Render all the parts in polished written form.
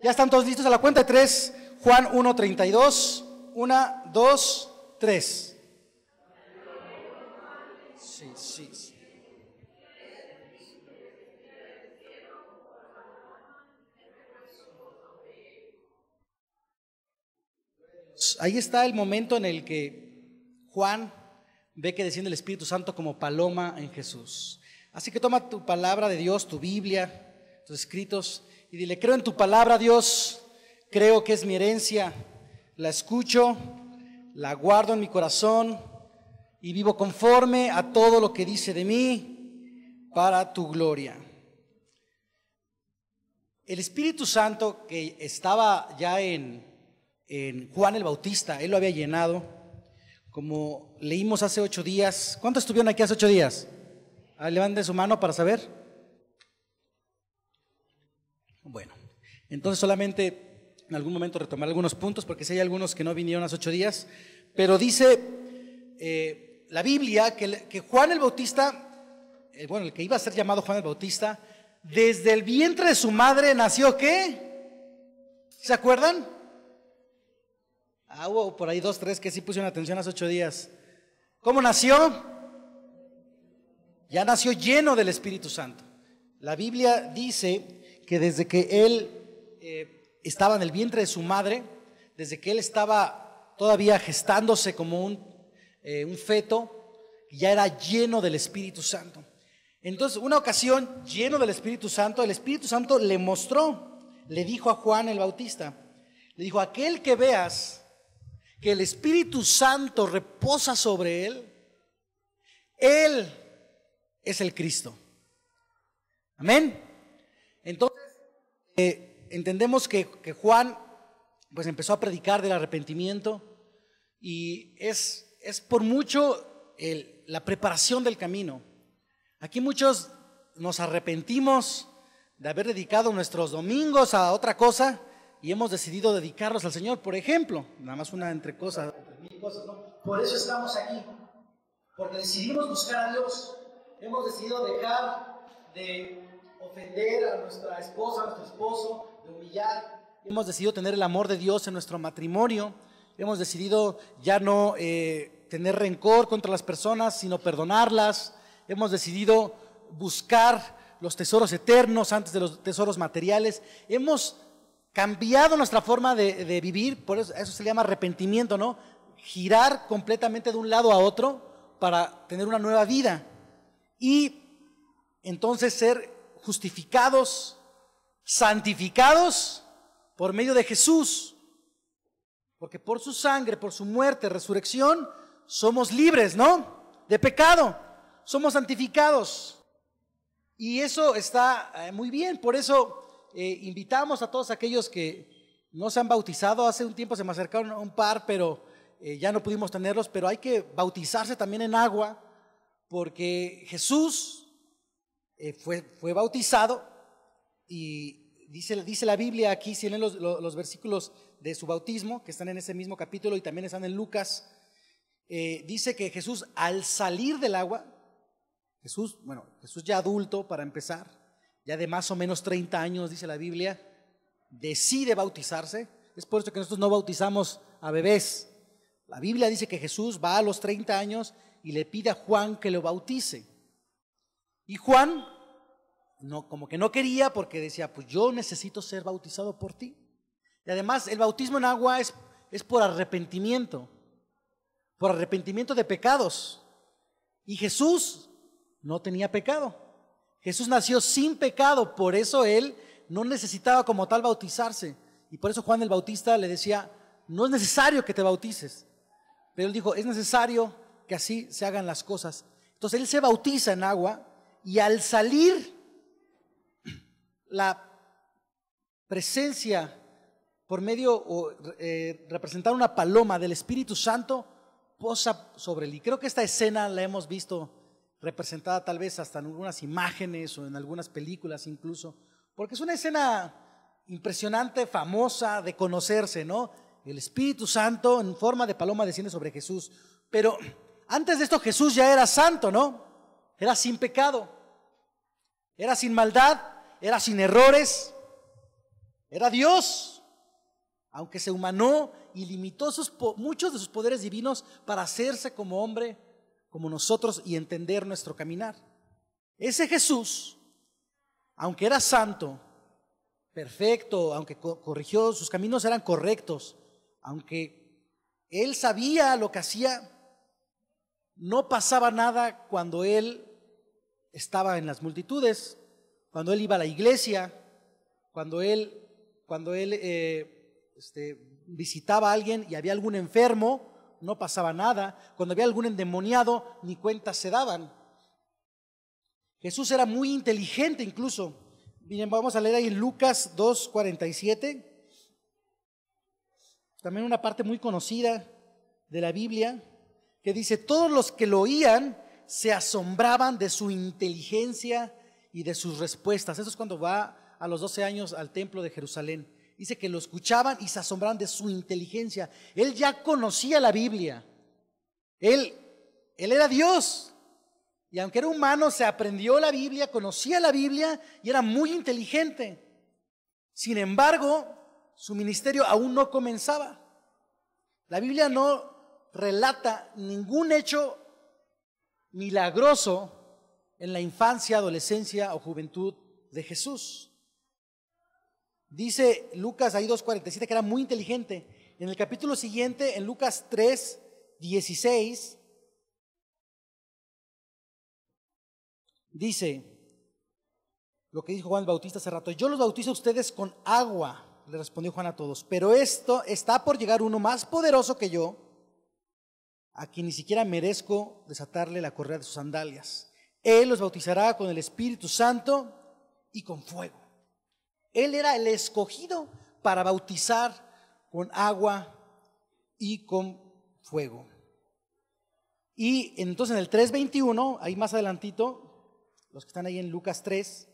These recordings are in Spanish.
Ya están todos listos a la cuenta de tres. Juan 1:32. 1, 2, 3. Sí. Ahí está el momento en el que Juan ve que desciende el Espíritu Santo como paloma en Jesús. Así que toma tu palabra de Dios, tu Biblia, tus escritos, y dile: creo en tu palabra, Dios, creo que es mi herencia, la escucho, la guardo en mi corazón y vivo conforme a todo lo que dice de mí para tu gloria. El Espíritu Santo que estaba ya en Juan el Bautista, él lo había llenado, como leímos hace 8 días. ¿Cuántos estuvieron aquí hace 8 días? Levanten su mano para saber. Bueno, entonces solamente en algún momento retomar algunos puntos, porque si hay algunos que no vinieron hace 8 días, pero dice la Biblia que Juan el Bautista, el que iba a ser llamado Juan el Bautista, desde el vientre de su madre nació, ¿qué? ¿Se acuerdan? Hubo por ahí 2, 3 que sí pusieron atención hace 8 días. ¿Cómo nació? Ya nació lleno del Espíritu Santo. La Biblia dice que desde que él estaba en el vientre de su madre, desde que él estaba todavía gestándose como un feto, ya era lleno del Espíritu Santo. Entonces, una ocasión, lleno del Espíritu Santo, el Espíritu Santo le mostró, le dijo a Juan el Bautista, le dijo: aquel que veas que el Espíritu Santo reposa sobre él es el Cristo. Amén. Entonces, entendemos que Juan pues empezó a predicar del arrepentimiento, y es por mucho la preparación del camino. Aquí muchos nos arrepentimos de haber dedicado nuestros domingos a otra cosa y hemos decidido dedicarlos al Señor, por ejemplo, nada más una entre mil cosas, ¿no? Por eso estamos aquí, porque decidimos buscar a Dios. Hemos decidido dejar de ofender a nuestra esposa, a nuestro esposo, de humillar. Hemos decidido tener el amor de Dios en nuestro matrimonio. Hemos decidido ya no tener rencor contra las personas, sino perdonarlas. Hemos decidido buscar los tesoros eternos antes de los tesoros materiales. Hemos cambiado nuestra forma de vivir, por eso se le llama arrepentimiento, ¿no? Girar completamente de un lado a otro para tener una nueva vida y entonces ser justificados, santificados por medio de Jesús, porque por su sangre, por su muerte, resurrección, somos libres, ¿no? De pecado, somos santificados, y eso está muy bien. Por eso invitamos a todos aquellos que no se han bautizado. Hace un tiempo se me acercaron un par, pero ya no pudimos tenerlos, pero hay que bautizarse también en agua, porque Jesús fue bautizado, y dice la Biblia aquí, si leen los versículos de su bautismo, que están en ese mismo capítulo y también están en Lucas, dice que Jesús, al salir del agua, Jesús ya adulto para empezar, ya de más o menos 30 años, dice la Biblia, decide bautizarse. Es por eso que nosotros no bautizamos a bebés. La Biblia dice que Jesús va a los 30 años y le pide a Juan que lo bautice. Y Juan, como que no quería, porque decía: pues yo necesito ser bautizado por ti. Y además el bautismo en agua es por arrepentimiento de pecados. Y Jesús no tenía pecado. Jesús nació sin pecado, por eso él no necesitaba como tal bautizarse. Y por eso Juan el Bautista le decía: no es necesario que te bautices. Pero él dijo: es necesario que así se hagan las cosas. Entonces él se bautiza en agua, y al salir, la presencia por medio representar una paloma del Espíritu Santo posa sobre él. Y creo que esta escena la hemos visto representada tal vez hasta en algunas imágenes o en algunas películas incluso, porque es una escena impresionante, famosa, de conocerse, ¿no? El Espíritu Santo en forma de paloma desciende sobre Jesús. Pero antes de esto Jesús ya era santo, ¿no? Era sin pecado, era sin maldad, era sin errores. Era Dios, aunque se humanó y limitó muchos de sus poderes divinos para hacerse como hombre, como nosotros, y entender nuestro caminar. Ese Jesús, aunque era santo, perfecto, aunque corrigió, sus caminos eran correctos, aunque Él sabía lo que hacía, no pasaba nada cuando Él estaba en las multitudes, cuando Él iba a la iglesia, cuando él visitaba a alguien y había algún enfermo, no pasaba nada. Cuando había algún endemoniado, ni cuenta se daban. Jesús era muy inteligente incluso. Miren, vamos a leer ahí en Lucas 2:47, también una parte muy conocida de la Biblia, que dice: todos los que lo oían se asombraban de su inteligencia y de sus respuestas. Eso es cuando va a los 12 años al templo de Jerusalén. Dice que lo escuchaban y se asombraban de su inteligencia. Él ya conocía la Biblia. Él era Dios. Y aunque era humano, se aprendió la Biblia, conocía la Biblia y era muy inteligente. Sin embargo, su ministerio aún no comenzaba. La Biblia no relata ningún hecho milagroso en la infancia, adolescencia o juventud de Jesús. Dice Lucas ahí 2:47 que era muy inteligente. En el capítulo siguiente, en Lucas 3:16, dice lo que dijo Juan el Bautista hace rato: yo los bautizo a ustedes con agua, le respondió Juan a todos, pero esto está por llegar uno más poderoso que yo, a quien ni siquiera merezco desatarle la correa de sus sandalias. Él los bautizará con el Espíritu Santo y con fuego. Él era el escogido para bautizar con agua y con fuego. Y entonces en el 3:21, ahí más adelantito, los que están ahí en Lucas 3,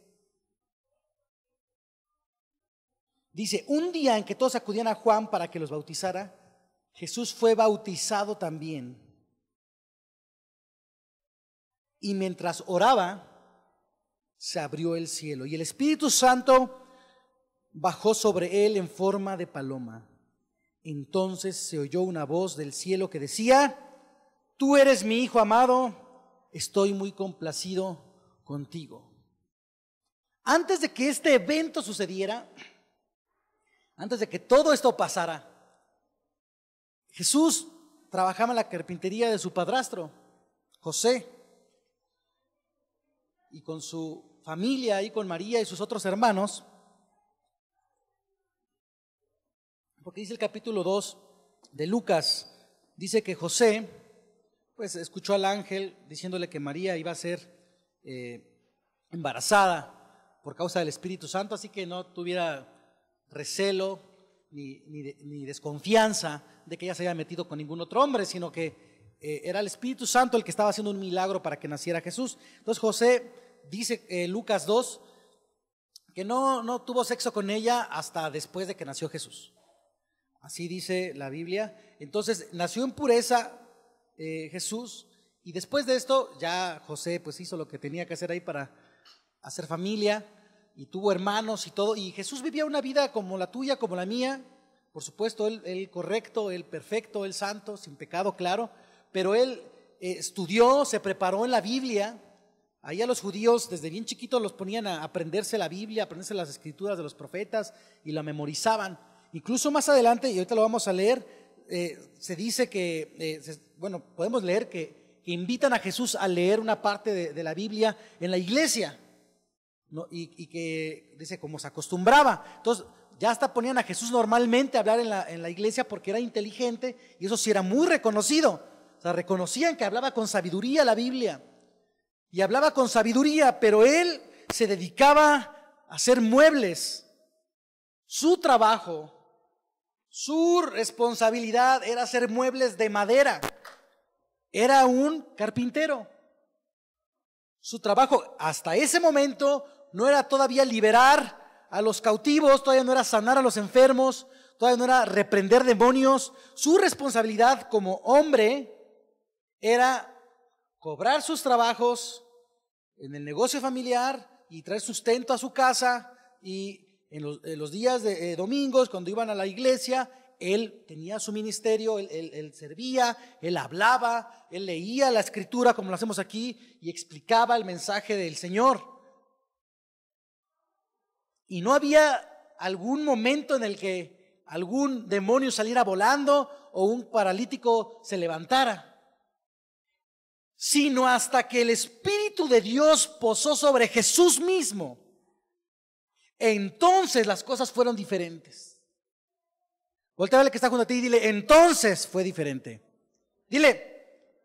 dice: un día en que todos acudían a Juan para que los bautizara, Jesús fue bautizado también. Y mientras oraba, se abrió el cielo y el Espíritu Santo bajó sobre él en forma de paloma. Entonces se oyó una voz del cielo que decía: tú eres mi Hijo amado, estoy muy complacido contigo. Antes de que este evento sucediera, antes de que todo esto pasara, Jesús trabajaba en la carpintería de su padrastro, José, y con su familia, y con María y sus otros hermanos. Porque dice el capítulo 2 de Lucas, dice que José pues escuchó al ángel diciéndole que María iba a ser embarazada por causa del Espíritu Santo, así que no tuviera recelo ni desconfianza de que ella se haya metido con ningún otro hombre, sino que era el Espíritu Santo el que estaba haciendo un milagro para que naciera Jesús. Entonces José, dice Lucas 2, que no tuvo sexo con ella hasta después de que nació Jesús. Así dice la Biblia. Entonces nació en pureza Jesús, y después de esto ya José pues hizo lo que tenía que hacer ahí para hacer familia, y tuvo hermanos y todo, y Jesús vivía una vida como la tuya, como la mía, por supuesto, él correcto, él perfecto, él santo, sin pecado, claro, pero él estudió, se preparó en la Biblia. Ahí a los judíos desde bien chiquitos los ponían a aprenderse la Biblia, a aprenderse las escrituras de los profetas, y la memorizaban. Incluso más adelante, y ahorita lo vamos a leer, se dice que, podemos leer que invitan a Jesús a leer una parte de la Biblia en la iglesia, ¿no? Y que dice como se acostumbraba. Entonces ya hasta ponían a Jesús normalmente a hablar en la iglesia porque era inteligente, y eso sí era muy reconocido. O sea, reconocían que hablaba con sabiduría la Biblia, y hablaba con sabiduría, pero él se dedicaba a hacer muebles. Su trabajo, su responsabilidad era hacer muebles de madera. Era un carpintero. Su trabajo hasta ese momento no era todavía liberar a los cautivos, todavía no era sanar a los enfermos, todavía no era reprender demonios. Su responsabilidad como hombre era cobrar sus trabajos en el negocio familiar y traer sustento a su casa y en los días de domingos, cuando iban a la iglesia, él tenía su ministerio, él servía, él hablaba, él leía la escritura como lo hacemos aquí y explicaba el mensaje del Señor. Y no había algún momento en el que algún demonio saliera volando o un paralítico se levantara, sino hasta que el Espíritu de Dios posó sobre Jesús mismo. Entonces las cosas fueron diferentes. Voltea a ver al que está junto a ti y dile, entonces fue diferente. Dile,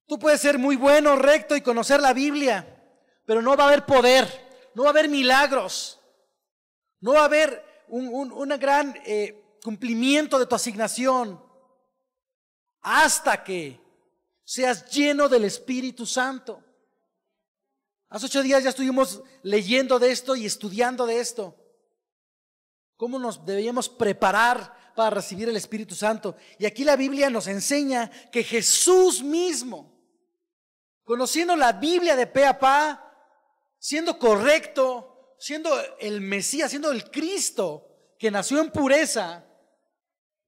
tú puedes ser muy bueno, recto y conocer la Biblia, pero no va a haber poder, no va a haber milagros, no va a haber un gran cumplimiento de tu asignación hasta que seas lleno del Espíritu Santo. Hace 8 días ya estuvimos leyendo de esto y estudiando de esto. ¿Cómo nos debíamos preparar para recibir el Espíritu Santo? Y aquí la Biblia nos enseña que Jesús mismo, conociendo la Biblia de pe a pa, siendo correcto, siendo el Mesías, siendo el Cristo que nació en pureza,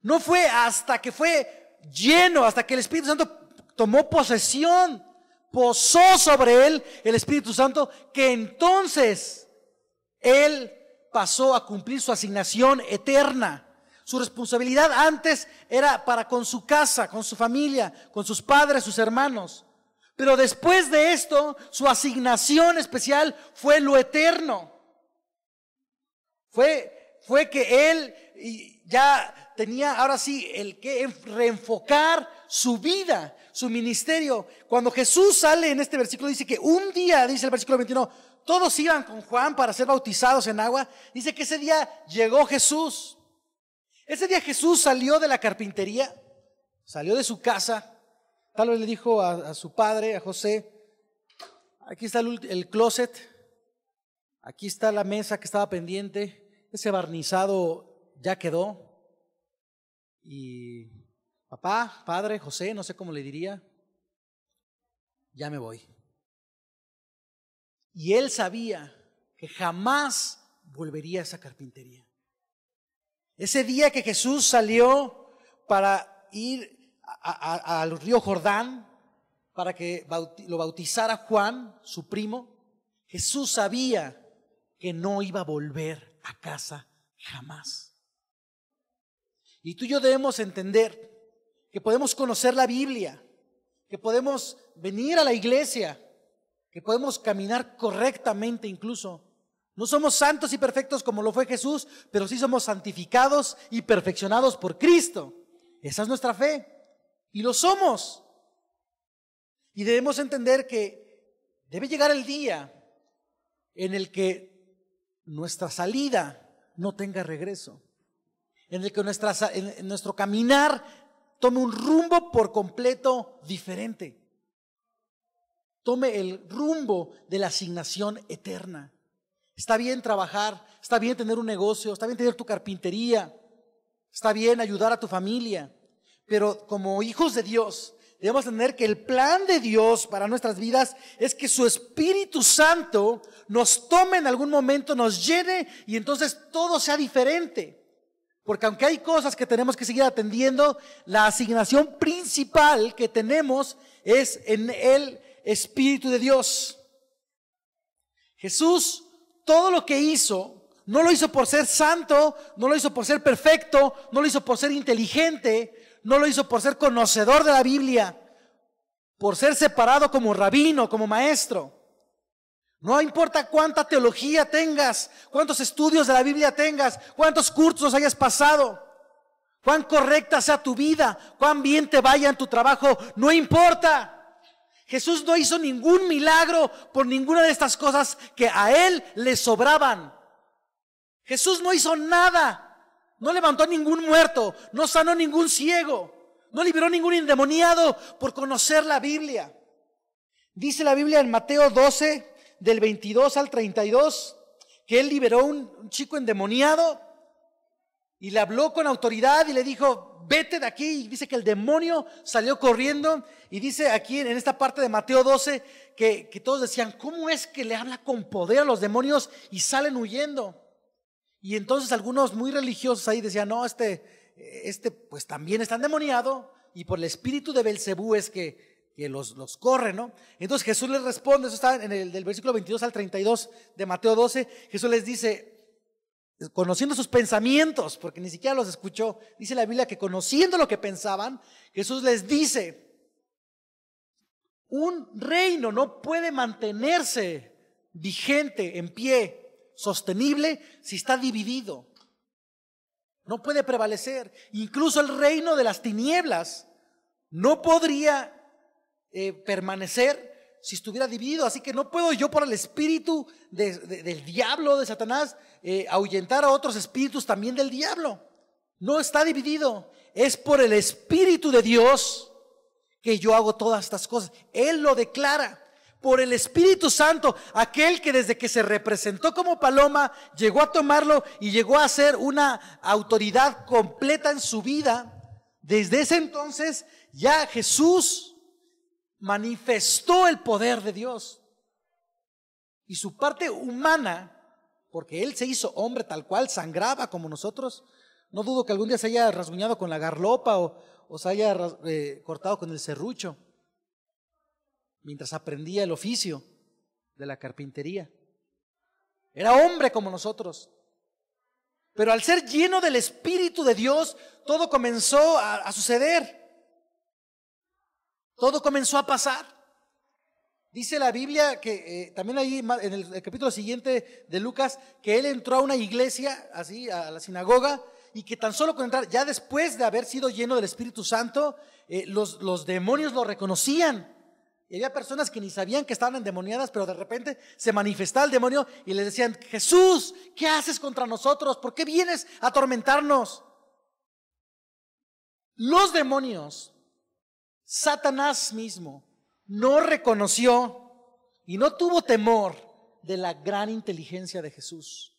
no fue hasta que fue lleno, hasta que el Espíritu Santo tomó posesión, posó sobre él el Espíritu Santo, que entonces él pasó a cumplir su asignación eterna. Su responsabilidad antes era para con su casa, con su familia, con sus padres, sus hermanos. Pero después de esto, su asignación especial fue lo eterno. Fue que él ya tenía ahora sí el que reenfocar su vida, su ministerio. Cuando Jesús sale en este versículo, dice que un día, dice el versículo 21, todos iban con Juan para ser bautizados en agua. Dice que ese día llegó Jesús. Ese día Jesús salió de la carpintería, salió de su casa. Tal vez le dijo a su padre, a José, aquí está el closet, aquí está la mesa que estaba pendiente, ese barnizado ya quedó. Y papá, padre, José, no sé cómo le diría, ya me voy. Y él sabía que jamás volvería a esa carpintería. Ese día que Jesús salió para ir al río Jordán, para que lo bautizara Juan, su primo, Jesús sabía que no iba a volver a casa jamás. Y tú y yo debemos entender que podemos conocer la Biblia, que podemos venir a la iglesia, que podemos caminar correctamente incluso. No somos santos y perfectos como lo fue Jesús, pero sí somos santificados y perfeccionados por Cristo. Esa es nuestra fe y lo somos. Y debemos entender que debe llegar el día en el que nuestra salida no tenga regreso, en el que nuestro caminar tome un rumbo por completo diferente. Tome el rumbo de la asignación eterna. Está bien trabajar, está bien tener un negocio, está bien tener tu carpintería, está bien ayudar a tu familia, pero como hijos de Dios debemos entender que el plan de Dios para nuestras vidas es que su Espíritu Santo nos tome en algún momento, nos llene y entonces todo sea diferente. Porque aunque hay cosas que tenemos que seguir atendiendo, la asignación principal que tenemos es en el Espíritu de Dios. Jesús, todo lo que hizo, no lo hizo por ser santo, no lo hizo por ser perfecto, no lo hizo por ser inteligente, no lo hizo por ser conocedor de la Biblia, por ser separado como rabino, como maestro. No importa cuánta teología tengas, cuántos estudios de la Biblia tengas, cuántos cursos hayas pasado, cuán correcta sea tu vida, cuán bien te vaya en tu trabajo, no importa. Jesús no hizo ningún milagro por ninguna de estas cosas que a él le sobraban. Jesús no hizo nada, no levantó a ningún muerto, no sanó a ningún ciego, no liberó ningún endemoniado por conocer la Biblia. Dice la Biblia en Mateo 12, del 22 al 32, que él liberó un chico endemoniado Y le habló con autoridad y le dijo, vete de aquí. Y dice que el demonio salió corriendo. Y dice aquí en esta parte de Mateo 12 que todos decían, ¿cómo es que le habla con poder a los demonios y salen huyendo? Y entonces algunos muy religiosos ahí decían, no, pues también está endemoniado y por el espíritu de Belcebú es que los corre, ¿no? Entonces Jesús les responde, eso está en el del versículo 22 al 32 de Mateo 12, Jesús les dice, conociendo sus pensamientos, porque ni siquiera los escuchó, dice la Biblia que conociendo lo que pensaban, Jesús les dice, un reino no puede mantenerse vigente, en pie, sostenible, si está dividido. No puede prevalecer. Incluso el reino de las tinieblas no podría permanecer si estuviera dividido. Así que no puedo yo por el espíritu del diablo, de Satanás, ahuyentar a otros espíritus también del diablo. No está dividido. Es por el espíritu de Dios que yo hago todas estas cosas. Él lo declara. Por el Espíritu Santo, aquel que desde que se representó como paloma, llegó a tomarlo y llegó a ser una autoridad completa en su vida. Desde ese entonces ya Jesús manifestó el poder de Dios. Y su parte humana, porque Él se hizo hombre tal cual, sangraba como nosotros. No dudo que algún día se haya rasguñado con la garlopa o se haya cortado con el serrucho mientras aprendía el oficio de la carpintería. Era hombre como nosotros. Pero al ser lleno del Espíritu de Dios, todo comenzó a suceder. Todo comenzó a pasar. Dice la Biblia que también ahí en el capítulo siguiente de Lucas, que él entró a una iglesia, así, a la sinagoga, y que tan solo con entrar, ya después de haber sido lleno del Espíritu Santo, los demonios lo reconocían. Y había personas que ni sabían que estaban endemoniadas, pero de repente se manifestaba el demonio y les decían, Jesús, ¿qué haces contra nosotros? ¿Por qué vienes a atormentarnos? Los demonios, Satanás mismo, no reconoció y no tuvo temor de la gran inteligencia de Jesús.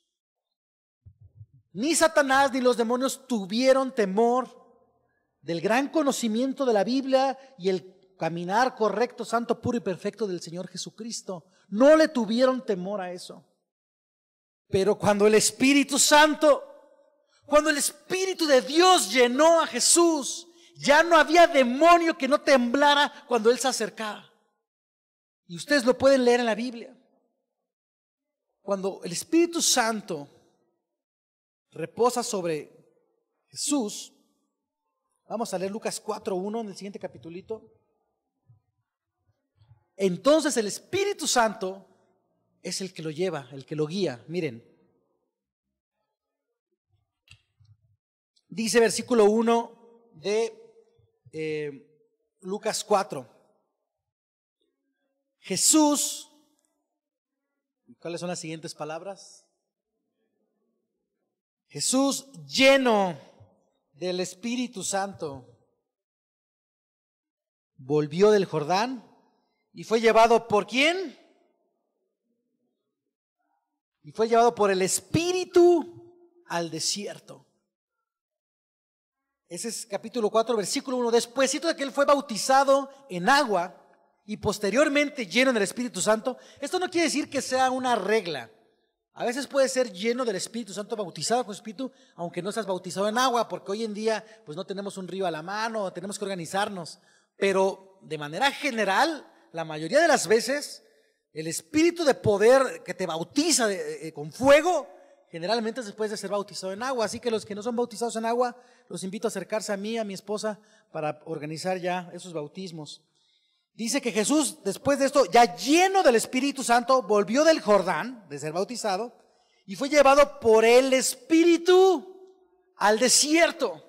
Ni Satanás ni los demonios tuvieron temor del gran conocimiento de la Biblia y el caminar correcto, santo, puro y perfecto del Señor Jesucristo. No le tuvieron temor a eso. Pero cuando el Espíritu Santo, cuando el Espíritu de Dios llenó a Jesús, ya no había demonio que no temblara cuando Él se acercaba. Y ustedes lo pueden leer en la Biblia. Cuando el Espíritu Santo reposa sobre Jesús, vamos a leer Lucas 4:1 en el siguiente capitulito. Entonces el Espíritu Santo es el que lo lleva, el que lo guía. Miren, dice versículo 1 de Lucas 4. Jesús, ¿cuáles son las siguientes palabras? Jesús lleno del Espíritu Santo volvió del Jordán y fue llevado ¿por quién? Y fue llevado por el Espíritu al desierto. Ese es capítulo 4, versículo 1. Despuésito de que él fue bautizado en agua y posteriormente lleno del Espíritu Santo. Esto no quiere decir que sea una regla. A veces puede ser lleno del Espíritu Santo, bautizado con Espíritu, aunque no seas bautizado en agua, porque hoy en día pues no tenemos un río a la mano, tenemos que organizarnos. Pero de manera general, la mayoría de las veces, el espíritu de poder que te bautiza con fuego, generalmente es después de ser bautizado en agua. Así que los que no son bautizados en agua, los invito a acercarse a mí, a mi esposa, para organizar ya esos bautismos. Dice que Jesús, después de esto, ya lleno del Espíritu Santo, volvió del Jordán, de ser bautizado, y fue llevado por el Espíritu al desierto.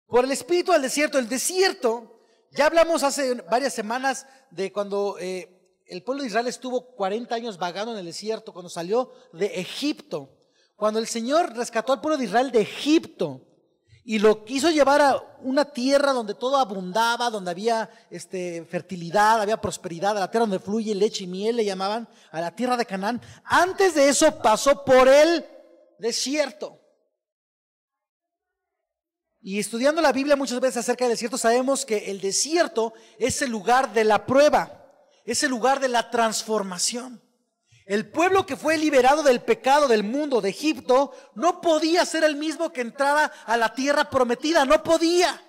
Por el Espíritu al desierto. El desierto, ya hablamos hace varias semanas de cuando el pueblo de Israel estuvo 40 años vagando en el desierto, cuando salió de Egipto. Cuando el Señor rescató al pueblo de Israel de Egipto y lo quiso llevar a una tierra donde todo abundaba, donde había fertilidad, había prosperidad, a la tierra donde fluye leche y miel, le llamaban, a la tierra de Canaán. Antes de eso pasó por el desierto. Y estudiando la Biblia muchas veces acerca del desierto, sabemos que el desierto es el lugar de la prueba, es el lugar de la transformación. El pueblo que fue liberado del pecado del mundo de Egipto no podía ser el mismo que entrara a la tierra prometida, no podía.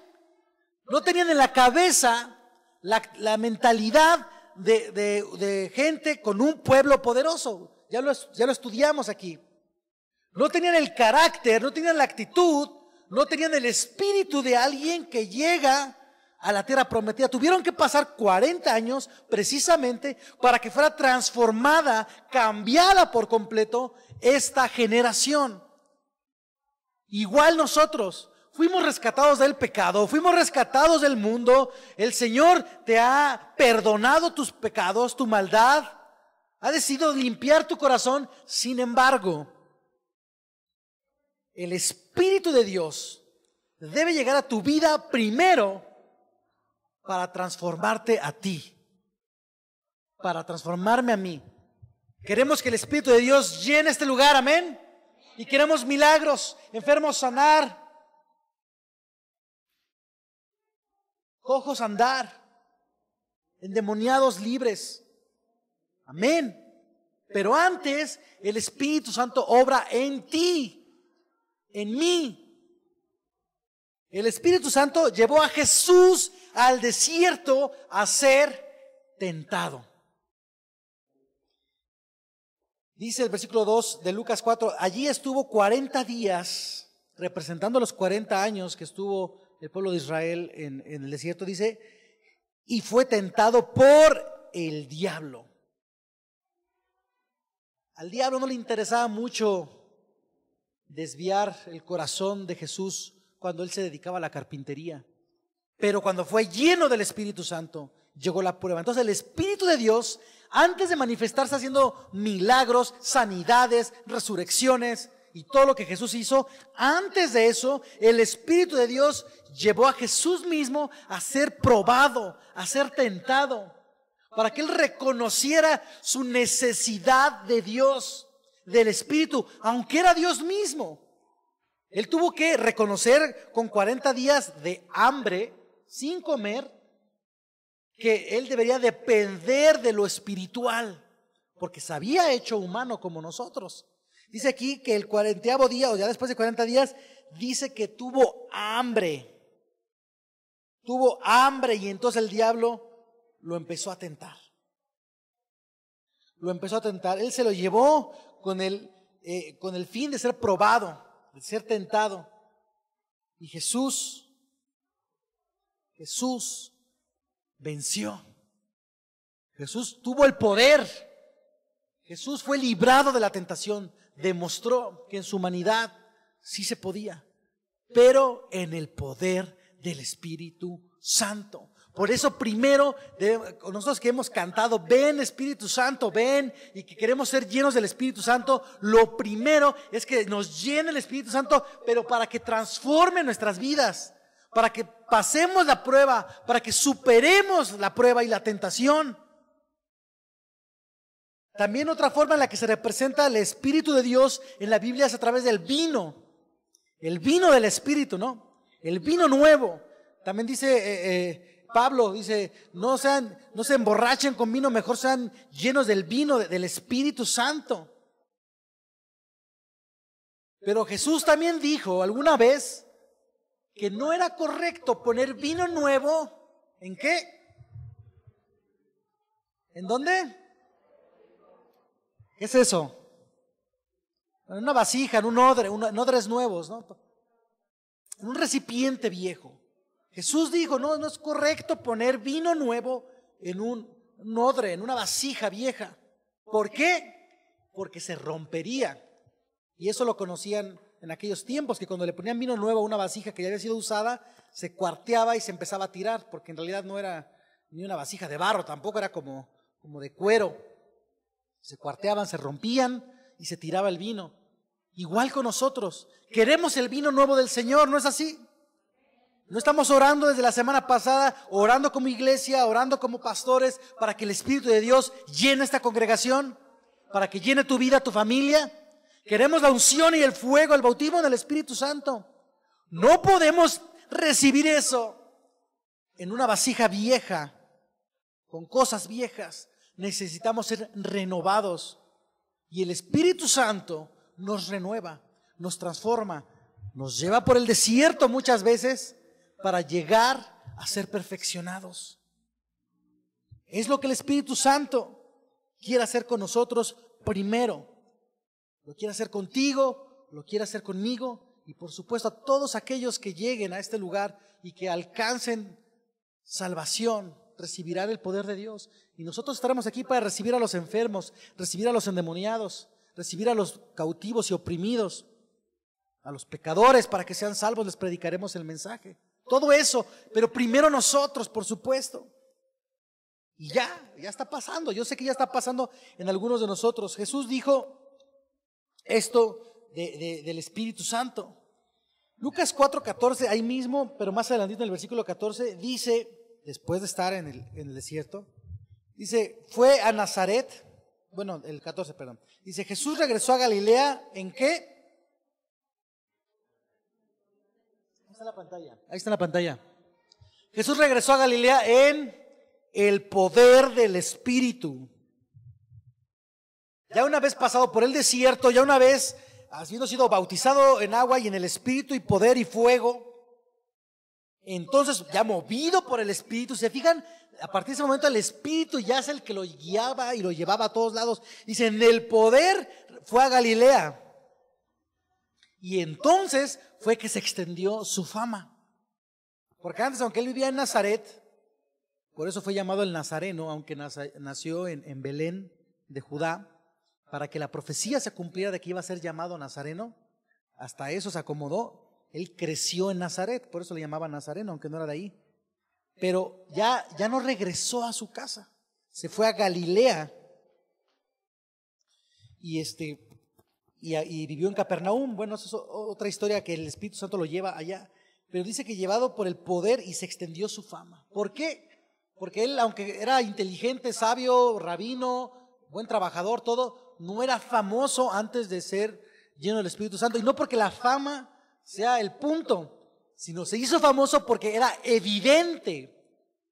No tenían en la cabeza la mentalidad de gente con un pueblo poderoso. Ya lo estudiamos aquí. No tenían el carácter, no tenían la actitud, no tenían el espíritu de alguien que llega a la tierra prometida. Tuvieron que pasar 40 años precisamente para que fuera transformada, cambiada por completo esta generación. Igual nosotros fuimos rescatados del pecado, fuimos rescatados del mundo. El Señor te ha perdonado tus pecados, tu maldad, ha decidido limpiar tu corazón. Sin embargo, el Espíritu de Dios debe llegar a tu vida primero para transformarte a ti, para transformarme a mí. Queremos que el Espíritu de Dios llene este lugar, amén. Y queremos milagros, enfermos sanar, cojos andar, endemoniados libres, amén. Pero antes el Espíritu Santo obra en ti, en mí. El Espíritu Santo llevó a Jesús al desierto a ser tentado. Dice el versículo 2 de Lucas 4, allí estuvo 40 días, representando los 40 años que estuvo el pueblo de Israel en el desierto, dice, y fue tentado por el diablo. Al diablo no le interesaba mucho desviar el corazón de Jesús cuando él se dedicaba a la carpintería. Pero cuando fue lleno del Espíritu Santo, llegó la prueba. Entonces el Espíritu de Dios, antes de manifestarse haciendo milagros, sanidades, resurrecciones y todo lo que Jesús hizo, antes de eso, el Espíritu de Dios llevó a Jesús mismo a ser probado, a ser tentado, para que él reconociera su necesidad de Dios, del Espíritu, aunque era Dios mismo. Él tuvo que reconocer con 40 días de hambre, sin comer, que él debería depender de lo espiritual, porque se había hecho humano como nosotros. Dice aquí que el 40º día, o ya después de 40 días, dice que tuvo hambre. Tuvo hambre y entonces el diablo lo empezó a tentar. Lo empezó a tentar. Él se lo llevó con el fin de ser probado, de ser tentado. Y Jesús venció. Jesús tuvo el poder. Jesús fue librado de la tentación. Demostró que en su humanidad sí se podía, pero en el poder del Espíritu Santo. Por eso primero, nosotros que hemos cantado, ven Espíritu Santo, ven, y que queremos ser llenos del Espíritu Santo, lo primero es que nos llene el Espíritu Santo, pero para que transforme nuestras vidas, para que pasemos la prueba, para que superemos la prueba y la tentación. También otra forma en la que se representa el Espíritu de Dios en la Biblia es a través del vino. El vino del Espíritu, ¿no? El vino nuevo. También dice Pablo, dice, no se emborrachen con vino, mejor sean llenos del vino del Espíritu Santo. Pero Jesús también dijo alguna vez que no era correcto poner vino nuevo, ¿en qué? ¿En dónde? ¿Qué es eso? En una vasija, en un odre, odres nuevos, ¿no? En un recipiente viejo. Jesús dijo, no es correcto poner vino nuevo en un odre, en una vasija vieja. ¿Por qué? Porque se rompería. Y eso lo conocían en aquellos tiempos, que cuando le ponían vino nuevo a una vasija que ya había sido usada, se cuarteaba y se empezaba a tirar, porque en realidad no era ni una vasija de barro, tampoco era como de cuero. Se cuarteaban, se rompían y se tiraba el vino. Igual con nosotros, queremos el vino nuevo del Señor, ¿no es así? No estamos orando desde la semana pasada, orando como iglesia, orando como pastores, para que el Espíritu de Dios llene esta congregación, para que llene tu vida, tu familia. Queremos la unción y el fuego, el bautismo del Espíritu Santo. No podemos recibir eso en una vasija vieja, con cosas viejas. Necesitamos ser renovados. Y el Espíritu Santo nos renueva, nos transforma, nos lleva por el desierto muchas veces para llegar a ser perfeccionados. Es lo que el Espíritu Santo quiere hacer con nosotros primero. Lo quiere hacer contigo, lo quiere hacer conmigo y por supuesto a todos aquellos que lleguen a este lugar y que alcancen salvación, recibirán el poder de Dios. Y nosotros estaremos aquí para recibir a los enfermos, recibir a los endemoniados, recibir a los cautivos y oprimidos, a los pecadores para que sean salvos, les predicaremos el mensaje. Todo eso, pero primero nosotros, por supuesto. Y ya está pasando, yo sé que ya está pasando en algunos de nosotros. Jesús dijo esto del Espíritu Santo. Lucas 4:14, ahí mismo, pero más adelantito en el versículo 14, dice, después de estar en el desierto, dice, fue a Nazaret, bueno, el 14, perdón. Dice, Jesús regresó a Galilea, ¿en qué? Ahí está la pantalla. Ahí está la pantalla. Jesús regresó a Galilea en el poder del Espíritu. Ya una vez pasado por el desierto, ya una vez habiendo sido bautizado en agua y en el Espíritu y poder y fuego, entonces ya movido por el Espíritu, ¿se fijan? A partir de ese momento el Espíritu ya es el que lo guiaba y lo llevaba a todos lados. Dice, en el poder fue a Galilea. Y entonces fue que se extendió su fama. Porque antes, aunque él vivía en Nazaret, por eso fue llamado el Nazareno, aunque nació en Belén de Judá, para que la profecía se cumpliera de que iba a ser llamado Nazareno. Hasta eso se acomodó. Él creció en Nazaret, por eso le llamaban Nazareno, aunque no era de ahí. Pero ya no regresó a su casa, se fue a Galilea y vivió en Capernaum. Bueno, eso es otra historia que el Espíritu Santo lo lleva allá. Pero dice que llevado por el poder y se extendió su fama. ¿Por qué? Porque él, aunque era inteligente, sabio, rabino, buen trabajador, todo, no era famoso antes de ser lleno del Espíritu Santo. Y no porque la fama sea el punto, sino se hizo famoso porque era evidente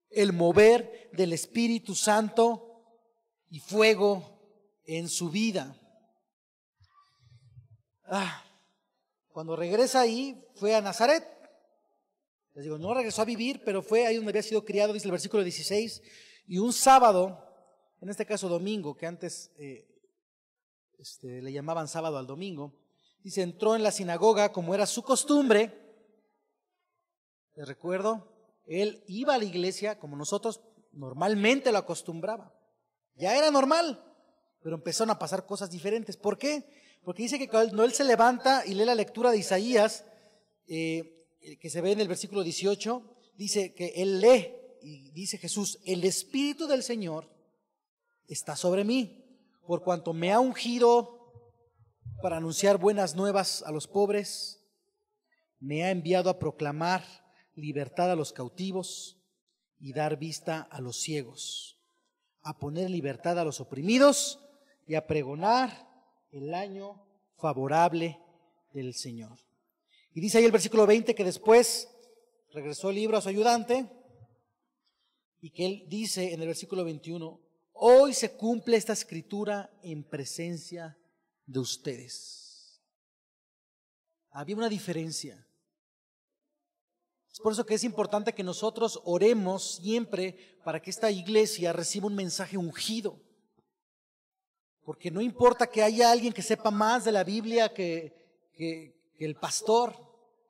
el mover del Espíritu Santo y fuego en su vida. Cuando regresa ahí, fue a Nazaret. Les digo, no regresó a vivir, pero fue ahí donde había sido criado, dice el versículo 16. Y un sábado, en este caso domingo, que antes le llamaban sábado al domingo, dice, entró en la sinagoga como era su costumbre. Les recuerdo, él iba a la iglesia como nosotros normalmente lo acostumbraba. Ya era normal, pero empezaron a pasar cosas diferentes. ¿Por qué? Porque dice que cuando él se levanta y lee la lectura de Isaías, que se ve en el versículo 18, dice que él lee y dice Jesús, el Espíritu del Señor está sobre mí, por cuanto me ha ungido para anunciar buenas nuevas a los pobres, me ha enviado a proclamar libertad a los cautivos y dar vista a los ciegos, a poner libertad a los oprimidos y a pregonar el año favorable del Señor. Y dice ahí el versículo 20 que después regresó el libro a su ayudante y que él dice en el versículo 21, hoy se cumple esta escritura en presencia de ustedes. Había una diferencia. Es por eso que es importante que nosotros oremos siempre para que esta iglesia reciba un mensaje ungido. Porque no importa que haya alguien que sepa más de la Biblia que el pastor,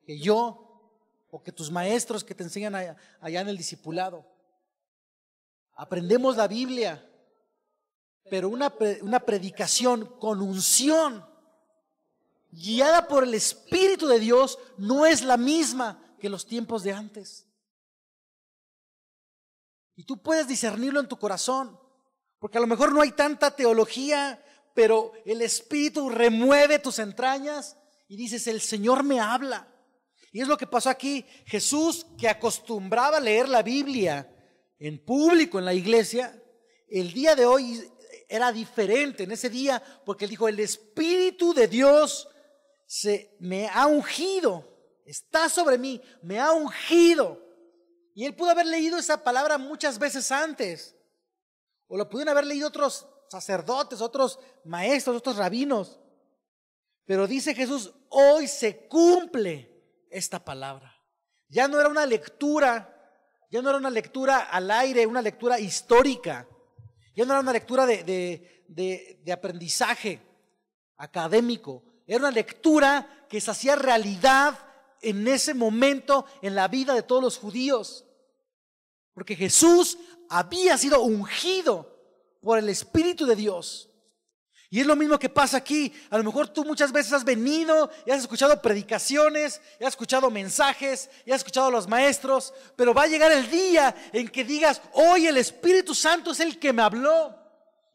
que yo, o que tus maestros que te enseñan allá en el discipulado. Aprendemos la Biblia, pero una predicación con unción, guiada por el Espíritu de Dios, no es la misma que los tiempos de antes. Y tú puedes discernirlo en tu corazón, porque a lo mejor no hay tanta teología, pero el Espíritu remueve tus entrañas y dices, el Señor me habla. Y es lo que pasó aquí. Jesús, que acostumbraba a leer la Biblia en público en la iglesia, el día de hoy era diferente en ese día, porque él dijo, el Espíritu de Dios me ha ungido está sobre mí, me ha ungido. Y él pudo haber leído esa palabra muchas veces antes, o lo pudieron haber leído otros sacerdotes, otros maestros, otros rabinos. Pero dice Jesús, hoy se cumple esta palabra. Ya no era una lectura, ya no era una lectura al aire, una lectura histórica. Ya no era una lectura de aprendizaje académico. Era una lectura que se hacía realidad en ese momento en la vida de todos los judíos. Porque Jesús había sido ungido por el Espíritu de Dios. Y es lo mismo que pasa aquí. A lo mejor tú muchas veces has venido y has escuchado predicaciones, y has escuchado mensajes, y has escuchado a los maestros, pero va a llegar el día en que digas, hoy el Espíritu Santo es el que me habló.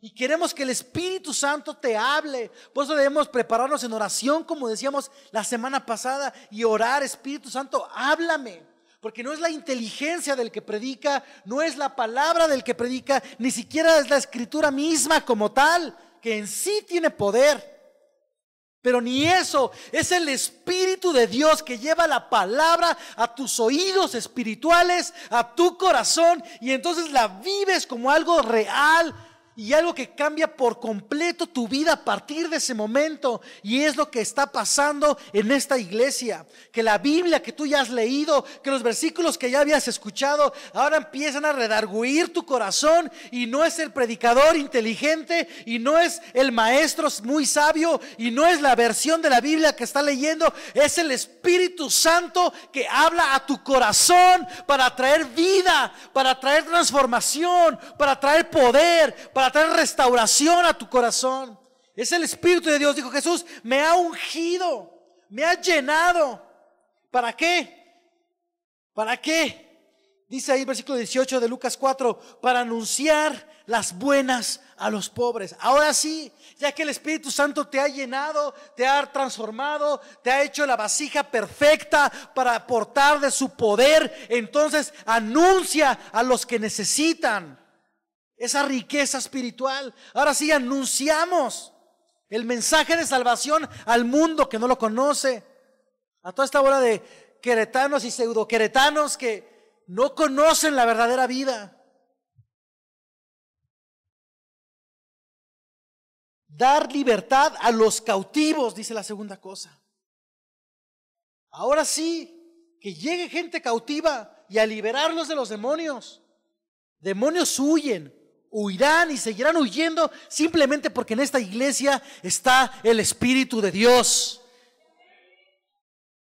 Y queremos que el Espíritu Santo te hable. Por eso debemos prepararnos en oración, como decíamos la semana pasada, y orar, Espíritu Santo, háblame. Porque no es la inteligencia del que predica, no es la palabra del que predica, ni siquiera es la escritura misma como tal, que en sí tiene poder. Pero ni eso, es el Espíritu de Dios que lleva la palabra a tus oídos espirituales, a tu corazón, y entonces la vives como algo real y algo que cambia por completo tu vida a partir de ese momento. Y es lo que está pasando en esta iglesia, que la Biblia que tú ya has leído, que los versículos que ya habías escuchado, ahora empiezan a redarguir tu corazón. Y no es el predicador inteligente, y no es el maestro muy sabio, y no es la versión de la Biblia que está leyendo, es el Espíritu Santo que habla a tu corazón para traer vida, para traer transformación, para traer poder, para traer restauración a tu corazón. Es el Espíritu de Dios. Dijo Jesús, me ha ungido, me ha llenado. ¿Para qué? ¿Para qué? Dice ahí el versículo 18 de Lucas 4, para anunciar las buenas a los pobres. Ahora sí, ya que el Espíritu Santo te ha llenado, te ha transformado, te ha hecho la vasija perfecta para aportar de su poder, entonces anuncia a los que necesitan esa riqueza espiritual. Ahora sí anunciamos el mensaje de salvación al mundo que no lo conoce, a toda esta bola de queretanos y pseudo queretanos que no conocen la verdadera vida. Dar libertad a los cautivos, dice la segunda cosa. Ahora sí, que llegue gente cautiva y a liberarlos de los demonios. Demonios huirán y seguirán huyendo simplemente porque en esta iglesia está el Espíritu de Dios.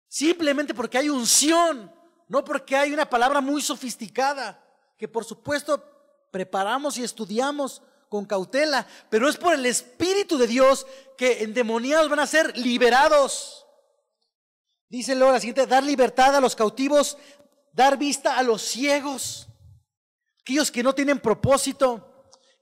Simplemente porque hay unción, no porque hay una palabra muy sofisticada, que por supuesto preparamos y estudiamos con cautela, pero es por el Espíritu de Dios que endemoniados van a ser liberados. Dice luego la siguiente, dar libertad a los cautivos, dar vista a los ciegos, aquellos que no tienen propósito,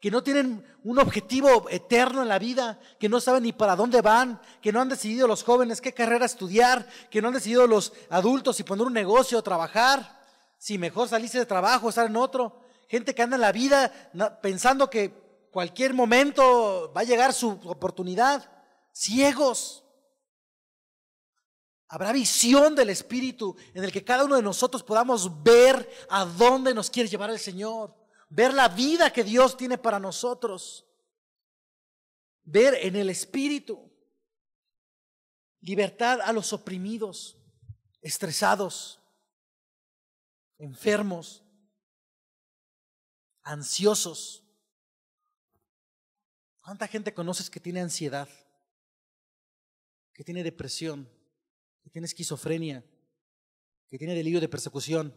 que no tienen un objetivo eterno en la vida, que no saben ni para dónde van, que no han decidido los jóvenes qué carrera estudiar, que no han decidido los adultos si poner un negocio o trabajar, si mejor salirse de trabajo o estar en otro. Gente que anda en la vida pensando que cualquier momento va a llegar su oportunidad. Ciegos. Habrá visión del Espíritu en el que cada uno de nosotros podamos ver a dónde nos quiere llevar el Señor, ver la vida que Dios tiene para nosotros, ver en el Espíritu. Libertad a los oprimidos, estresados, enfermos, ansiosos. ¿Cuánta gente conoces que tiene ansiedad, que tiene depresión, que tiene esquizofrenia, que tiene delirio de persecución?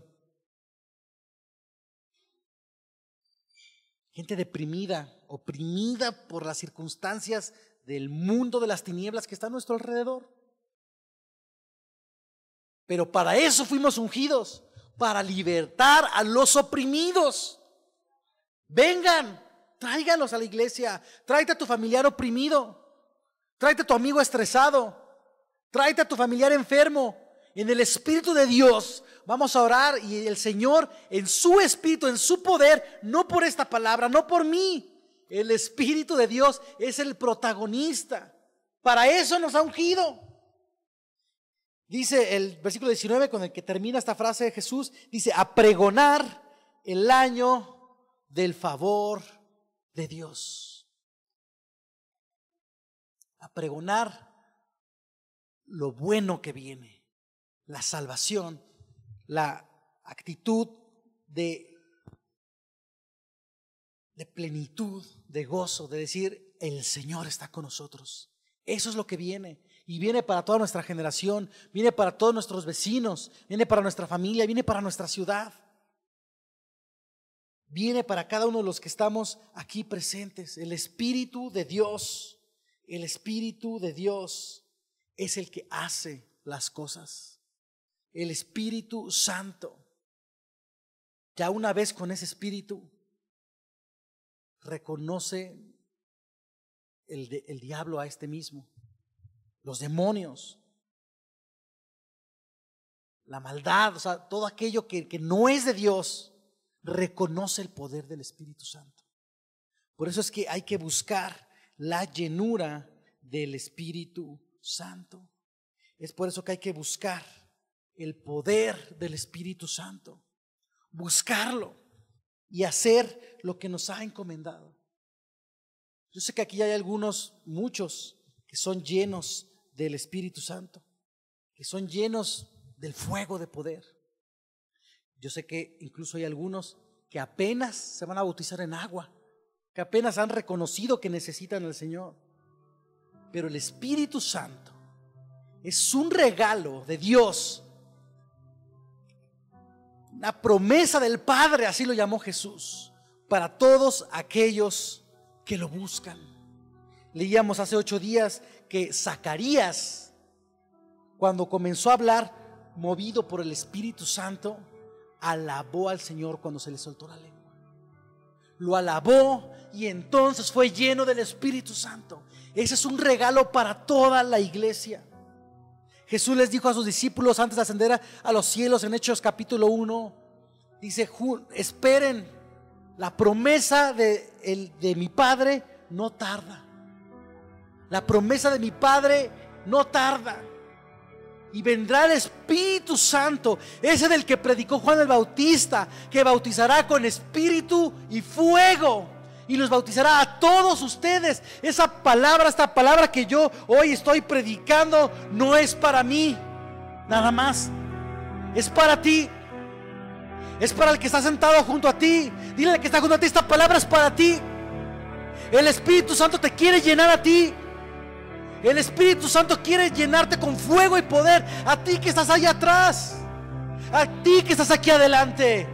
Gente deprimida, oprimida por las circunstancias del mundo de las tinieblas que está a nuestro alrededor. Pero para eso fuimos ungidos, para libertar a los oprimidos. Vengan, tráiganlos a la iglesia, tráete a tu familiar oprimido, tráete a tu amigo estresado, tráete a tu familiar enfermo. En el Espíritu de Dios vamos a orar y el Señor en su Espíritu, en su poder, no por esta palabra, no por mí. El Espíritu de Dios es el protagonista. Para eso nos ha ungido. Dice el versículo 19 con el que termina esta frase de Jesús, dice, a pregonar el año del favor de Dios. A pregonar lo bueno que viene, la salvación, la actitud de plenitud, de gozo, de decir, el Señor está con nosotros. Eso es lo que viene. Y viene para toda nuestra generación, viene para todos nuestros vecinos, viene para nuestra familia, viene para nuestra ciudad. Viene para cada uno de los que estamos aquí presentes. El Espíritu de Dios, el Espíritu de Dios es el que hace las cosas. El Espíritu Santo. Ya una vez con ese Espíritu, reconoce el diablo a este mismo, los demonios, la maldad, o sea, todo aquello que no es de Dios, reconoce el poder del Espíritu Santo. Por eso es que hay que buscar la llenura del Espíritu Santo. Es por eso que hay que buscar el poder del Espíritu Santo, buscarlo y hacer lo que nos ha encomendado. Yo sé que aquí hay algunos, muchos, que son llenos del Espíritu Santo, que son llenos del fuego de poder. Yo sé que incluso hay algunos que apenas se van a bautizar en agua, que apenas han reconocido que necesitan al Señor. Pero el Espíritu Santo es un regalo de Dios, una promesa del Padre, así lo llamó Jesús, para todos aquellos que lo buscan. Leíamos hace 8 días que Zacarías, cuando comenzó a hablar, movido por el Espíritu Santo, alabó al Señor cuando se le soltó la lengua. Lo alabó y entonces fue lleno del Espíritu Santo. Ese es un regalo para toda la iglesia. Jesús les dijo a sus discípulos antes de ascender a los cielos en Hechos capítulo 1, dice, esperen, la promesa de mi Padre no tarda. La promesa de mi Padre no tarda. Y vendrá el Espíritu Santo, ese del que predicó Juan el Bautista, que bautizará con espíritu y fuego, y los bautizará a todos ustedes. Esta palabra que yo hoy estoy predicando, no es para mí nada más, es para ti. Es para el que está sentado junto a ti. Dile al que está junto a ti, esta palabra es para ti. El Espíritu Santo te quiere llenar a ti. El Espíritu Santo quiere llenarte con fuego y poder. A ti que estás allá atrás, a ti que estás aquí adelante,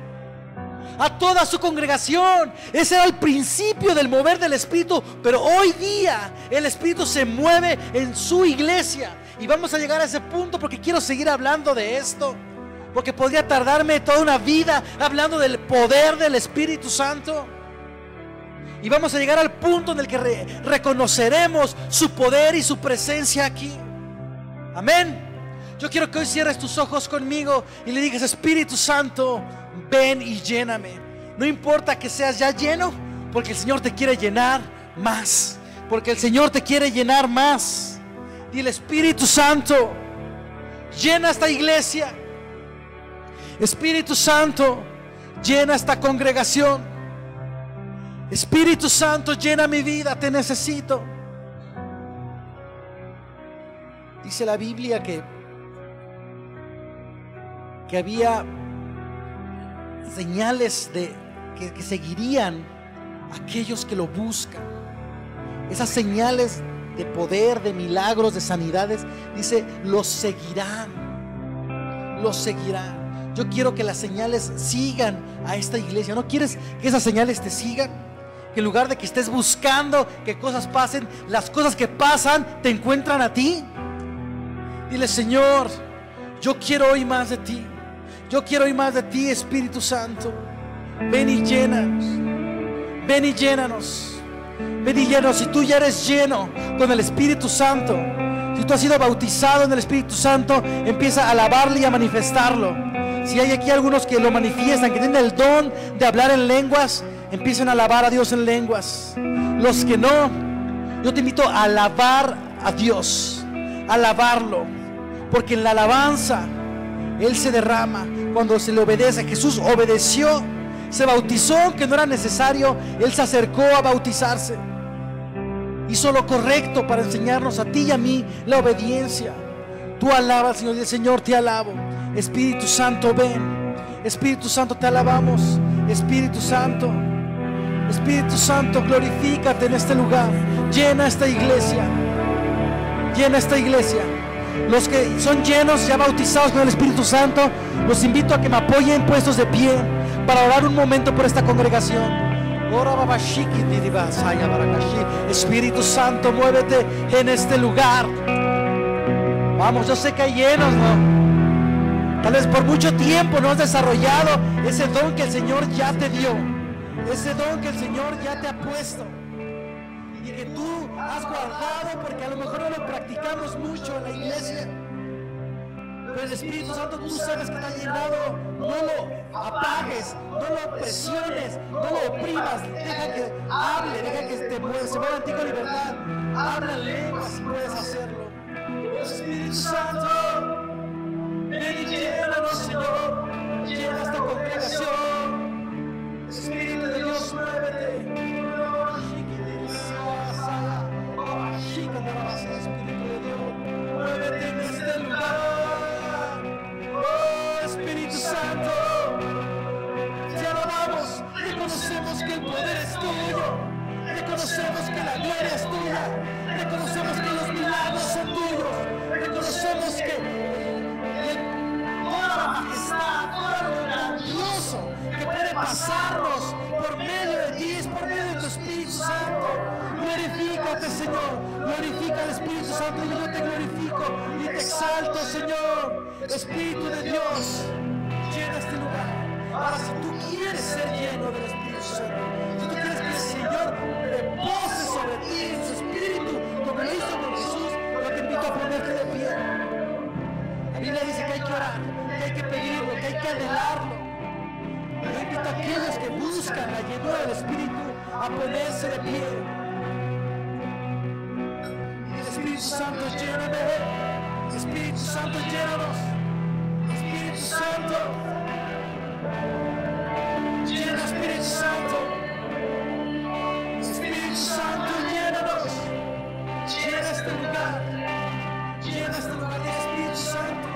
a toda su congregación. Ese era el principio del mover del Espíritu. Pero hoy día el Espíritu se mueve en su iglesia. Y vamos a llegar a ese punto porque quiero seguir hablando de esto, porque podría tardarme toda una vida hablando del poder del Espíritu Santo. Y vamos a llegar al punto en el que reconoceremos su poder y su presencia aquí. Amén. Yo quiero que hoy cierres tus ojos conmigo y le digas, Espíritu Santo, ven y lléname. No importa que seas ya lleno, porque el Señor te quiere llenar más. Porque el Señor te quiere llenar más. Dile, Espíritu Santo, llena esta iglesia. Espíritu Santo, llena esta congregación. Espíritu Santo, llena mi vida, te necesito. Dice la Biblia que había señales que seguirían a aquellos que lo buscan. Esas señales de poder, de milagros, de sanidades, dice, los seguirán. Los seguirán. Yo quiero que las señales sigan a esta iglesia. ¿No quieres que esas señales te sigan? Que en lugar de que estés buscando que cosas pasen, las cosas que pasan te encuentran a ti. Dile, Señor, yo quiero oír más de ti. Yo quiero oír más de ti, Espíritu Santo. Ven y llénanos. Ven y llénanos. Ven y llénanos. Si tú ya eres lleno con el Espíritu Santo, si tú has sido bautizado en el Espíritu Santo, empieza a alabarle y a manifestarlo. Si hay aquí algunos que lo manifiestan, que tienen el don de hablar en lenguas, empiecen a alabar a Dios en lenguas. Los que no, yo te invito a alabar a Dios, a alabarlo. porque en la alabanza Él se derrama cuando se le obedece. Jesús obedeció, se bautizó aunque no era necesario. Él se acercó a bautizarse, hizo lo correcto para enseñarnos a ti y a mí la obediencia. Tú alaba al Señor y el Señor te alabo. Espíritu Santo, ven. Espíritu Santo, te alabamos. Espíritu Santo, Espíritu Santo, glorifícate en este lugar. Llena esta iglesia. Llena esta iglesia. Los que son llenos, ya bautizados con el Espíritu Santo, los invito a que me apoyen puestos de pie para orar un momento por esta congregación. Espíritu Santo, muévete en este lugar. Vamos, yo sé que hay llenos, ¿no? Tal vez por mucho tiempo no has desarrollado ese don que el Señor ya te dio, ese don que el Señor ya te ha puesto y que tú has guardado, porque a lo mejor no lo practicamos mucho en la iglesia. Pero el Espíritu Santo, tú sabes que te ha llenado. No lo apagues, no lo presiones, no lo oprimas. Deja que hable, deja que se mueva en ti con libertad. Habla en lengua si puedes hacerlo. Espíritu Santo, ven y llénanos, Señor. Llena esta congregación. Espíritu de Dios, muévete. Espíritu de Dios, muévete en este lugar. Oh, Espíritu Santo, te alabamos. Reconocemos que el poder es tuyo. Reconocemos que la gloria es tuya. Reconocemos que los milagros son tuyos. Reconocemos que toda la majestad, todo lo grandioso que puede pasarnos por medio de ti es por medio de tu Espíritu Santo. Glorifícate, Señor. Glorifica al Espíritu Santo. Y yo te glorifico y te exalto, Señor. Espíritu de Dios, llena este lugar. Ahora, si tú quieres ser lleno del Espíritu Santo, si tú quieres que el Señor repose sobre ti en su Espíritu, como lo hizo con Jesús, yo te invito a ponerte de pie. La Biblia dice que hay que orar, que hay que pedirlo, que hay que anhelarlo. Yo invito a aquellos que buscan la llenura del Espíritu a ponerse de pie. Espíritu Santo, lléname. Espíritu Santo, llénanos. Espíritu Santo, llena, Espíritu Santo. Espíritu Santo, llénanos. Llena este lugar. Llena este lugar de Espíritu Santo.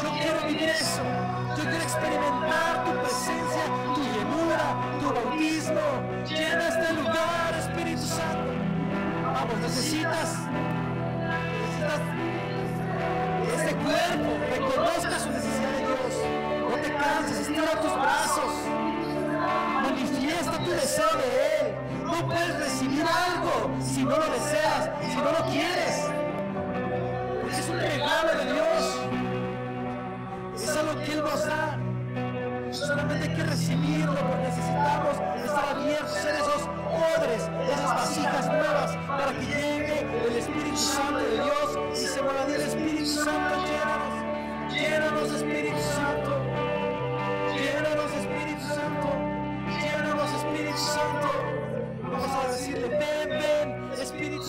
Yo quiero vivir eso. Yo quiero experimentar tu presencia, tu llenura, tu bautismo. Llena este lugar, Espíritu Santo. Vamos, necesitas este cuerpo, reconozca su necesidad de Dios. No te canses, estira tus brazos. Manifiesta tu deseo de Él. No puedes recibir algo si no lo deseas, si no lo quieres. Porque es un regalo de Dios. Es algo que Él nos da. Solamente hay que recibirlo, porque necesitamos estar abiertos, ser esos odres, esas vasijas nuevas, para que llegue el Espíritu Santo de Dios y se mueva el Espíritu Santo. Llénanos, llénanos, Espíritu Santo. Llénanos, Espíritu Santo. Llénanos, Espíritu Santo. Vamos a decirle: ven, ven, Espíritu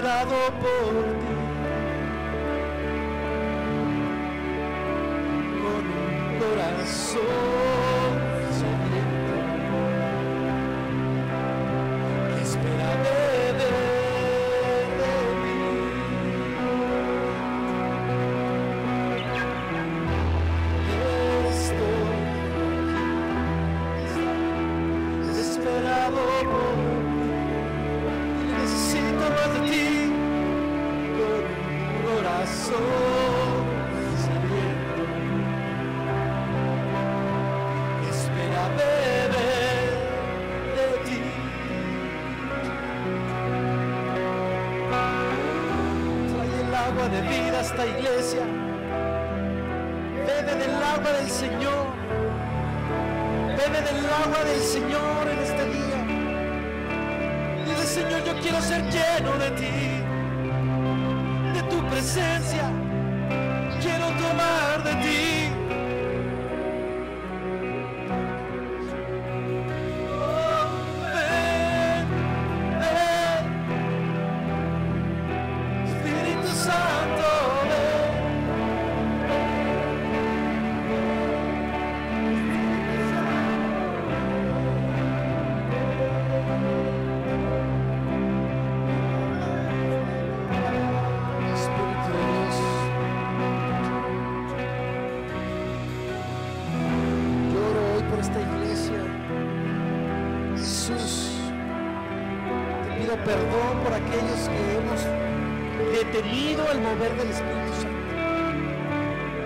desesperado por ti, con un corazón sediento que espera beber de mí. Estoy desesperado por ti, necesito más de ti, con un corazón sediento que espera beber de ti. Trae el agua de vida a esta iglesia, bebe del agua del Señor, bebe del agua del Señor en este día. Dile: Señor, yo quiero ser lleno de ti, de tu presencia, quiero tomar de ti. Oh, ven, ven, Espíritu Santo, ven. Espíritu de Dios, yo oro hoy por esta iglesia. Jesús, te pido perdón por aquellos que hemos detenido el mover del Espíritu Santo,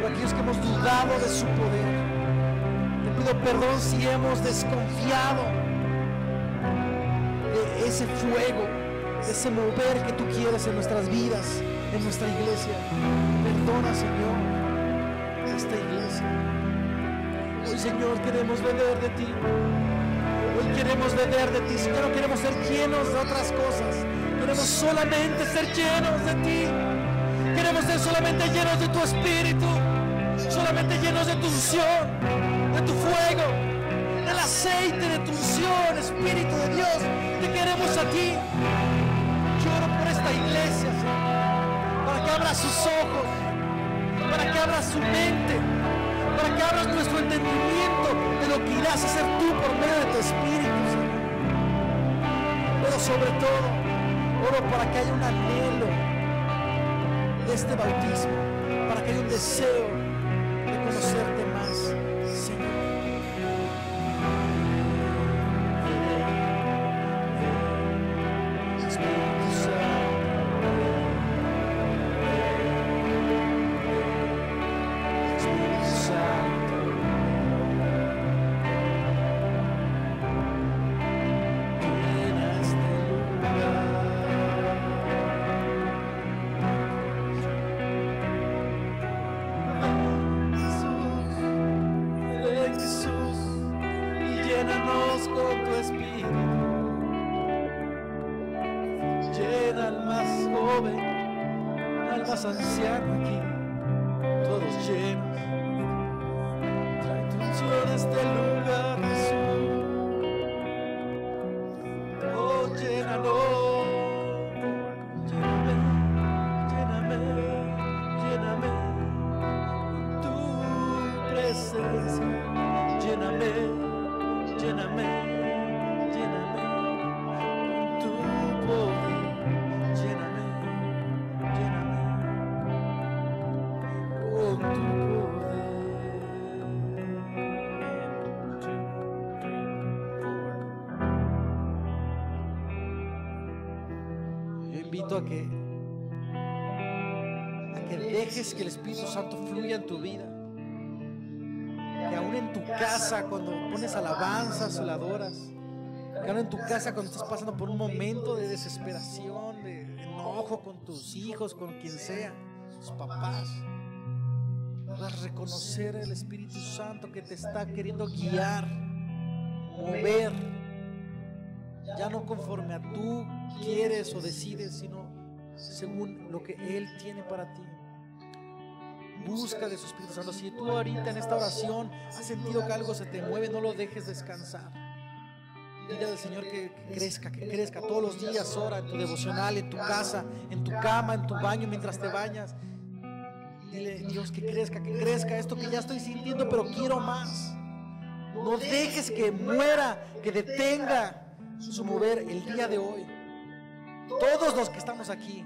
por aquellos que hemos dudado de su poder. Te pido perdón si hemos desconfiado de ese fuego, de ese mover que tú quieres en nuestras vidas, en nuestra iglesia. Perdona, Señor, esta iglesia. Hoy, Señor, queremos beber de ti. Hoy queremos beber de ti, Señor. No queremos ser llenos de otras cosas. Queremos solamente ser llenos de ti. Queremos ser solamente llenos de tu Espíritu, solamente llenos de tu unción, de tu fuego, del aceite de tu unción. Espíritu de Dios, te queremos a ti. Lloro por esta iglesia, Señor, para que abras sus ojos, para que abras su mente, para que abras nuestro entendimiento de lo que irás a hacer tú por medio de tu Espíritu, Señor. Pero sobre todo, oro para que haya un anhelo de este bautismo, para que haya un deseo de conocerte más, Señor. Espíritu Santo, Espíritu Santo, llena este lugar. Ven, Jesús, y llénanos con tu Espíritu. Llena al más joven, al más anciano aquí, todos llenos. Trae tu unción a este lugar, Jesús. Oh, llénanos, lléname, lléname, lléname con tu presencia. Lléname, lléname, lléname con tu poder. Lléname, lléname con tu poder. Yo invito a que dejes que el Espíritu Santo fluya en tu vida. Que aún en tu casa, cuando pones alabanzas o la adoras, que aún en tu casa, cuando estás pasando por un momento de desesperación, de enojo con tus hijos, con quien sea, tus papás, puedas reconocer el Espíritu Santo que te está queriendo guiar, mover, ya no conforme a tú quieres o decides, sino según lo que Él tiene para ti. Busca de su Espíritu Santo. Si tú ahorita en esta oración has sentido que algo se te mueve, no lo dejes descansar. Dile al Señor que crezca todos los días. Ora en tu devocional, en tu casa, en tu cama, en tu baño, mientras te bañas. Dile, Dios, que crezca esto que ya estoy sintiendo, pero quiero más. No dejes que muera, que detenga su mover el día de hoy. Todos los que estamos aquí,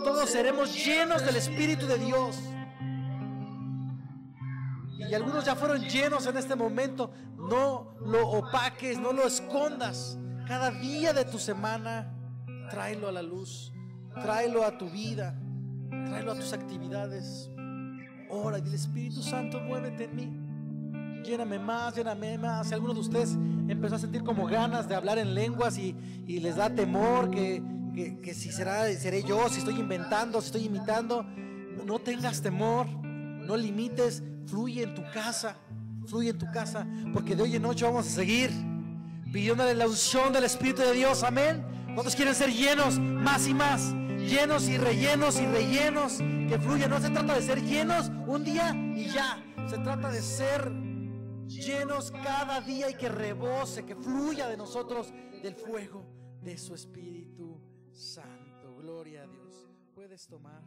todos seremos llenos del Espíritu de Dios. Y algunos ya fueron llenos en este momento. No lo opaques, no lo escondas. Cada día de tu semana, tráelo a la luz, tráelo a tu vida, tráelo a tus actividades. Ora y dile, Espíritu Santo, muévete en mí. Lléname más, lléname más. Si alguno de ustedes empezó a sentir como ganas de hablar en lenguas y les da temor que si seré yo, si estoy inventando, si estoy imitando, no tengas temor, no limites, fluye en tu casa, porque de hoy en noche vamos a seguir pidiéndole la unción del Espíritu de Dios. Amén. ¿Cuántos quieren ser llenos más y más? Llenos y rellenos, que fluya. No se trata de ser llenos un día y ya. Se trata de ser llenos cada día y que rebose, que fluya de nosotros del fuego de su Espíritu Santo. Gloria a Dios. Puedes tomar.